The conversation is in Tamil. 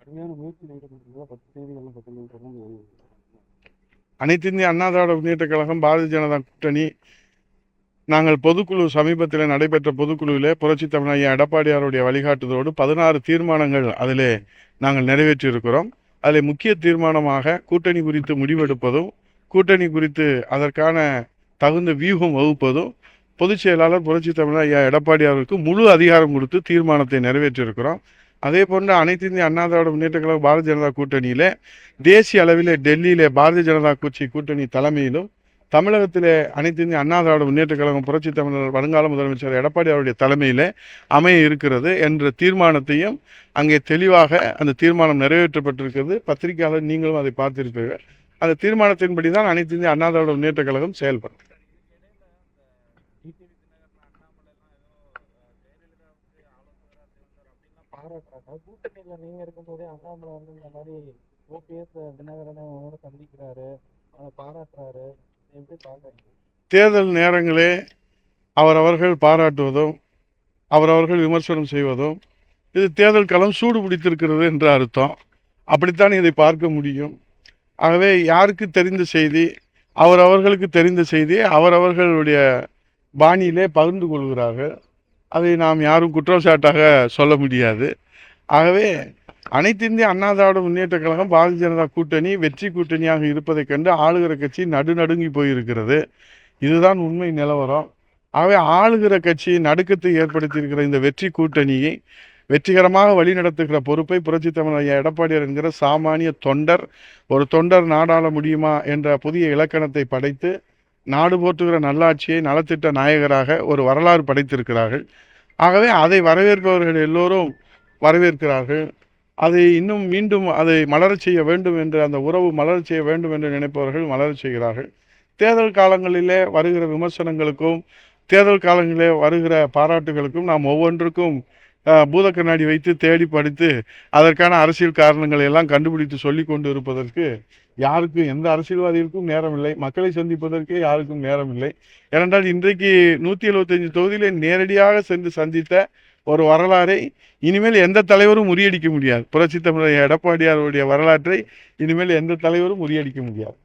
கடுமையான முயற்சி ஈடுபட்டிருக்கீங்க. 10 தேதிகள்ல பார்த்தீங்கன்னா அனைத்து இந்திய அண்ணா திராவிட முன்னேற்ற கழகம், பாரதிய ஜனதா கூட்டணி, நாங்கள் பொதுக்குழு சமீபத்தில் நடைபெற்ற பொதுக்குழுவிலே புரட்சி தமிழ் ஐயா எடப்பாடியாருடைய வழிகாட்டுதலோடு 16 தீர்மானங்கள் அதிலே நாங்கள் நிறைவேற்றியிருக்கிறோம். அதில் முக்கிய தீர்மானமாக கூட்டணி குறித்து முடிவெடுப்பதும், கூட்டணி குறித்து அதற்கான தகுந்த வியூகம் வகுப்பதும், பொதுச் செயலாளர் புரட்சி தமிழ் ஐயா எடப்பாடியாருக்கு முழு அதிகாரம் கொடுத்து தீர்மானத்தை நிறைவேற்றியிருக்கிறோம். அதே போன்று அனைத்து இந்திய அண்ணா திராவிட முன்னேற்ற கழக பாரதிய ஜனதா கூட்டணியிலே தேசிய அளவிலே டெல்லியிலே பாரதிய ஜனதா கட்சி கூட்டணி தலைமையிலும், தமிழகத்திலே அனைத்து இந்திய அண்ணா திராவிட முன்னேற்ற கழகம் புரட்சி தமிழர் வருங்கால முதலமைச்சர் எடப்பாடி அவருடைய தலைமையிலே அமைய இருக்கிறது என்ற தீர்மானத்தையும் அங்கே தெளிவாக அந்த தீர்மானம் நிறைவேற்றப்பட்டிருக்கிறது. பத்திரிகையாளர் நீங்களும் அதை பார்த்திருப்பீர்கள். அந்த தீர்மானத்தின்படி தான் அனைத்து இந்திய அண்ணா திராவிட முன்னேற்ற கழகம் செயல்படும். பாராட்டுறாங்க. கூட்டணியில நீங்க இருக்கும்போதே அண்ணாமலை வந்து இந்த மாதிரி ஓபிஎஸ் தினகரனை சந்திக்கிறாரு, அதை பாராட்டுறாரு. எப்படி பாக்குறீங்க? தேர்தல் நேரங்களே அவரவர்கள் பாராட்டுவதும் அவரவர்கள் விமர்சனம் செய்வதும் இது தேர்தல் களம் சூடு பிடித்திருக்கிறது என்று அர்த்தம். அப்படித்தான் இதை பார்க்க முடியும். ஆகவே யாருக்கு தெரிந்த செய்தி, அவரவர்களுக்கு தெரிந்த செய்தியை அவரவர்களுடைய பாணியிலே பகிர்ந்து கொள்கிறார்கள். அதை நாம் யாரும் குற்றம் சாட்டாக சொல்ல முடியாது. ஆகவே அனைத்து இந்திய அண்ணா திராவிட முன்னேற்ற கழகம் பாரதிய ஜனதா கூட்டணி வெற்றி கூட்டணியாக இருப்பதைக் கண்டு ஆளுகிற கட்சி நடுநடுங்கி போயிருக்கிறது. இதுதான் உண்மை நிலவரம். ஆகவே ஆளுகிற கட்சி நடுக்கத்தை ஏற்படுத்தியிருக்கிற இந்த வெற்றி கூட்டணியை வெற்றிகரமாக வழிநடத்துகிற பொறுப்பை புரட்சி தமிழர் ஐயா எடப்பாடியார் என்கிற சாமானிய தொண்டர், ஒரு தொண்டர் நாடாள முடியுமா என்ற புதிய இலக்கணத்தை படைத்து நாடு போற்றுகிற நல்லாட்சியை நலத்திட்ட நாயகராக ஒரு வரலாறு படைத்திருக்கிறார்கள். ஆகவே அதை வரவேற்பவர்கள் எல்லோரும் வரவேற்கிறார்கள். அதை இன்னும் மீண்டும் அதை மலரச் செய்ய வேண்டும் என்று, அந்த உறவு மலரச் செய்ய வேண்டும் என்று நினைப்பவர்கள் மலரச் செய்கிறார்கள். தேர்தல் காலங்களிலே வருகிற விமர்சனங்களுக்கும் தேர்தல் காலங்களிலே வருகிற பாராட்டுகளுக்கும் நாம் ஒவ்வொன்றுக்கும் பூத கண்ணாடி வைத்து தேடி படித்து அதற்கான அரசியல் காரணங்களை எல்லாம் கண்டுபிடித்து சொல்லி கொண்டு இருப்பதற்கு யாருக்கும், எந்த அரசியல்வாதிகளுக்கும் நேரம் இல்லை. மக்களை சந்திப்பதற்கே யாருக்கும் நேரம் இல்லை. ஏனென்றால் இன்றைக்கு 175 தொகுதியிலே நேரடியாக சென்று சந்தித்த ஒரு வரலாறை இனிமேல் எந்த தலைவரும் முறியடிக்க முடியாது. புரட்சி தமிழர் எடப்பாடியாருடைய வரலாற்றை இனிமேல் எந்த தலைவரும் முறியடிக்க முடியாது.